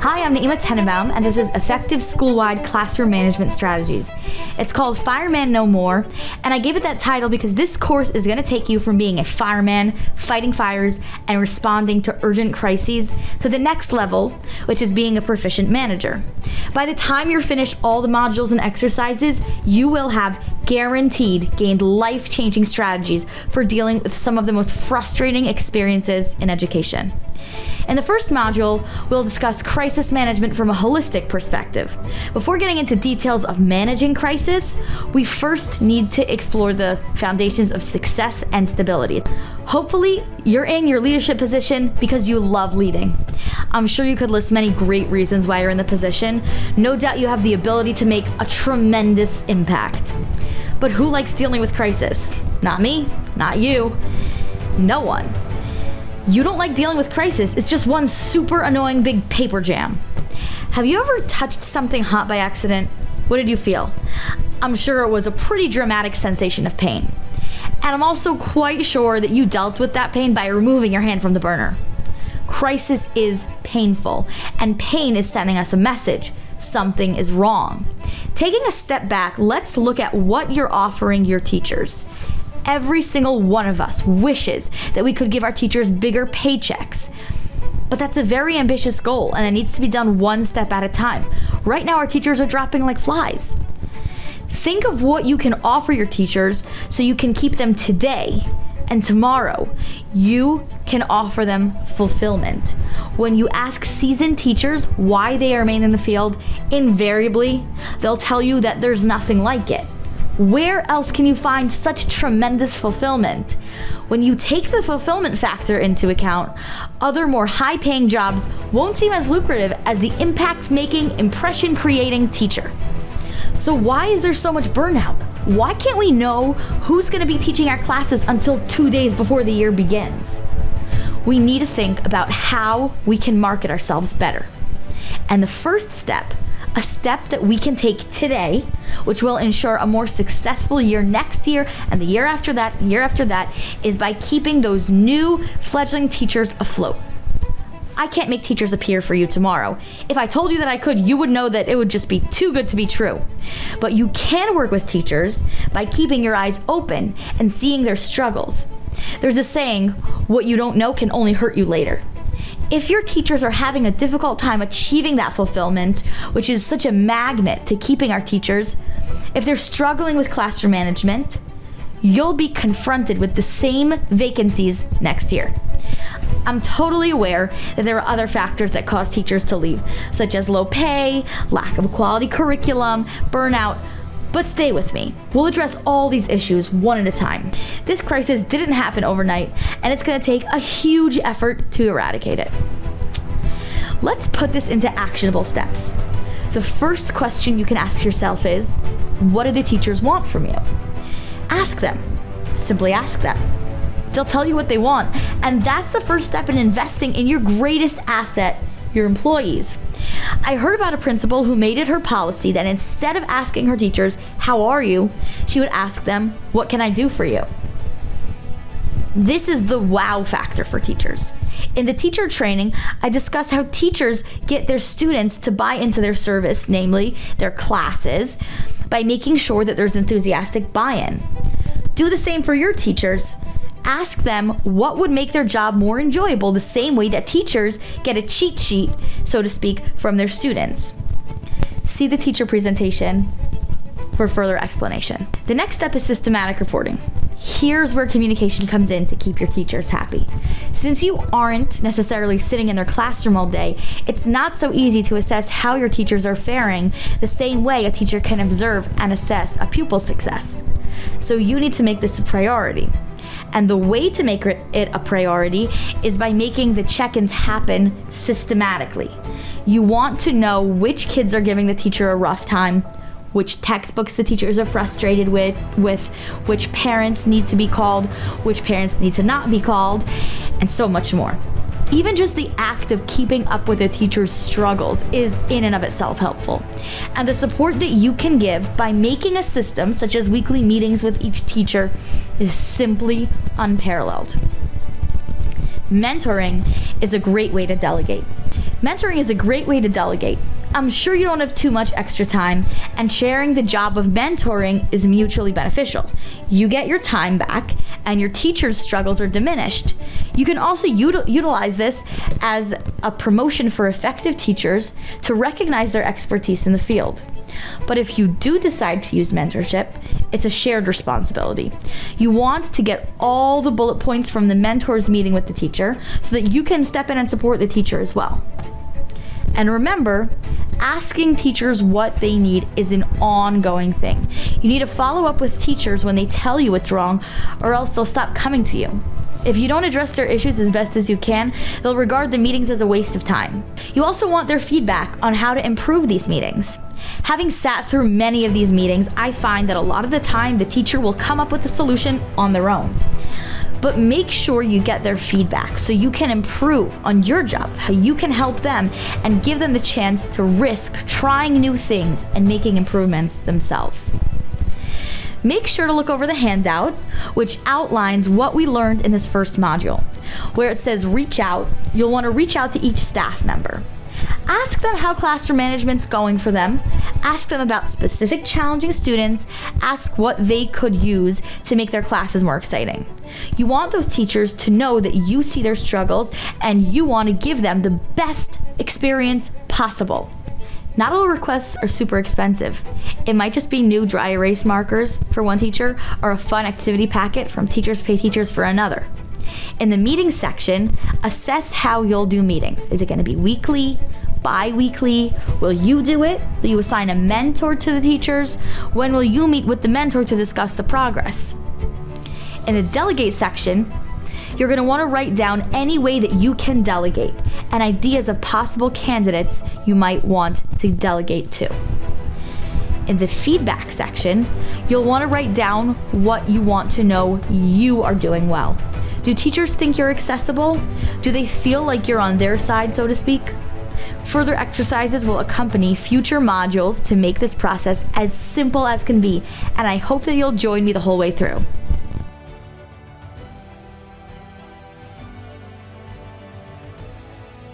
Hi, I'm Naima Tenenbaum, and this is Effective School-Wide Classroom Management Strategies. It's called Fireman No More, and I gave it that title because this course is going to take you from being a fireman, fighting fires, and responding to urgent crises to the next level, which is being a proficient manager. By the time you're finished all the modules and exercises, you will have guaranteed gained life-changing strategies for dealing with some of the most frustrating experiences in education. In the first module, we'll discuss crisis management from a holistic perspective. Before getting into details of managing crisis, we first need to explore the foundations of success and stability. Hopefully, you're in your leadership position because you love leading. I'm sure you could list many great reasons why you're in the position. No doubt you have the ability to make a tremendous impact. But who likes dealing with crisis? Not me, not you, no one. You don't like dealing with crisis. It's just one super annoying big paper jam. Have you ever touched something hot by accident? What did you feel? I'm sure it was a pretty dramatic sensation of pain. And I'm also quite sure that you dealt with that pain by removing your hand from the burner. Crisis is painful, and pain is sending us a message. Something is wrong. Taking a step back, let's look at what you're offering your teachers. Every single one of us wishes that we could give our teachers bigger paychecks. But that's a very ambitious goal, and it needs to be done one step at a time. Right now, our teachers are dropping like flies. Think of what you can offer your teachers so you can keep them today and tomorrow. You can offer them fulfillment. When you ask seasoned teachers why they remain in the field, invariably, they'll tell you that there's nothing like it. Where else can you find such tremendous fulfillment? When you take the fulfillment factor into account, other more high-paying jobs won't seem as lucrative as the impact-making, impression-creating teacher. So why is there so much burnout? Why can't we know who's going to be teaching our classes until 2 days before the year begins? We need to think about how we can market ourselves better. And the first step, a step that we can take today, which will ensure a more successful year next year and the year after that, is by keeping those new fledgling teachers afloat. I can't make teachers appear for you tomorrow. If I told you that I could, you would know that it would just be too good to be true. But you can work with teachers by keeping your eyes open and seeing their struggles. There's a saying, what you don't know can only hurt you later. If your teachers are having a difficult time achieving that fulfillment, which is such a magnet to keeping our teachers, if they're struggling with classroom management, you'll be confronted with the same vacancies next year. I'm totally aware that there are other factors that cause teachers to leave, such as low pay, lack of quality curriculum, burnout, but stay with me. We'll address all these issues one at a time. This crisis didn't happen overnight, and it's going to take a huge effort to eradicate it. Let's put this into actionable steps. The first question you can ask yourself is, what do the teachers want from you? Ask them. Simply ask them. They'll tell you what they want, and that's the first step in investing in your greatest asset, your employees. I heard about a principal who made it her policy that instead of asking her teachers, how are you, she would ask them, what can I do for you? This is the wow factor for teachers. In the teacher training, I discuss how teachers get their students to buy into their service, namely their classes, by making sure that there's enthusiastic buy-in. Do the same for your teachers. Ask them what would make their job more enjoyable, the same way that teachers get a cheat sheet, so to speak, from their students. See the teacher presentation for further explanation. The next step is systematic reporting. Here's where communication comes in to keep your teachers happy. Since you aren't necessarily sitting in their classroom all day, it's not so easy to assess how your teachers are faring the same way a teacher can observe and assess a pupil's success. So you need to make this a priority. And the way to make it a priority is by making the check-ins happen systematically. You want to know which kids are giving the teacher a rough time, which textbooks the teachers are frustrated with which parents need to be called, which parents need to not be called, and so much more. Even just the act of keeping up with a teacher's struggles is in and of itself helpful. And the support that you can give by making a system, such as weekly meetings with each teacher, is simply unparalleled. Mentoring is a great way to delegate. Mentoring is a great way to delegate. I'm sure you don't have too much extra time, and sharing the job of mentoring is mutually beneficial. You get your time back, and your teacher's struggles are diminished. You can also utilize this as a promotion for effective teachers to recognize their expertise in the field. But if you do decide to use mentorship, it's a shared responsibility. You want to get all the bullet points from the mentor's meeting with the teacher so that you can step in and support the teacher as well. And remember, asking teachers what they need is an ongoing thing. You need to follow up with teachers when they tell you it's wrong, or else they'll stop coming to you. If you don't address their issues as best as you can, they'll regard the meetings as a waste of time. You also want their feedback on how to improve these meetings. Having sat through many of these meetings, I find that a lot of the time the teacher will come up with a solution on their own. But make sure you get their feedback so you can improve on your job, how you can help them, and give them the chance to risk trying new things and making improvements themselves. Make sure to look over the handout, which outlines what we learned in this first module. Where it says reach out, you'll want to reach out to each staff member. Ask them how classroom management's going for them. Ask them about specific challenging students. Ask what they could use to make their classes more exciting. You want those teachers to know that you see their struggles and you want to give them the best experience possible. Not all requests are super expensive. It might just be new dry erase markers for one teacher or a fun activity packet from Teachers Pay Teachers for another. In the meetings section, assess how you'll do meetings. Is it going to be weekly, bi-weekly? Will you do it? Will you assign a mentor to the teachers? When will you meet with the mentor to discuss the progress? In the delegate section, you're going to want to write down any way that you can delegate and ideas of possible candidates you might want to delegate to. In the feedback section, you'll want to write down what you want to know you are doing well. Do teachers think you're accessible? Do they feel like you're on their side, so to speak? Further exercises will accompany future modules to make this process as simple as can be, and I hope that you'll join me the whole way through.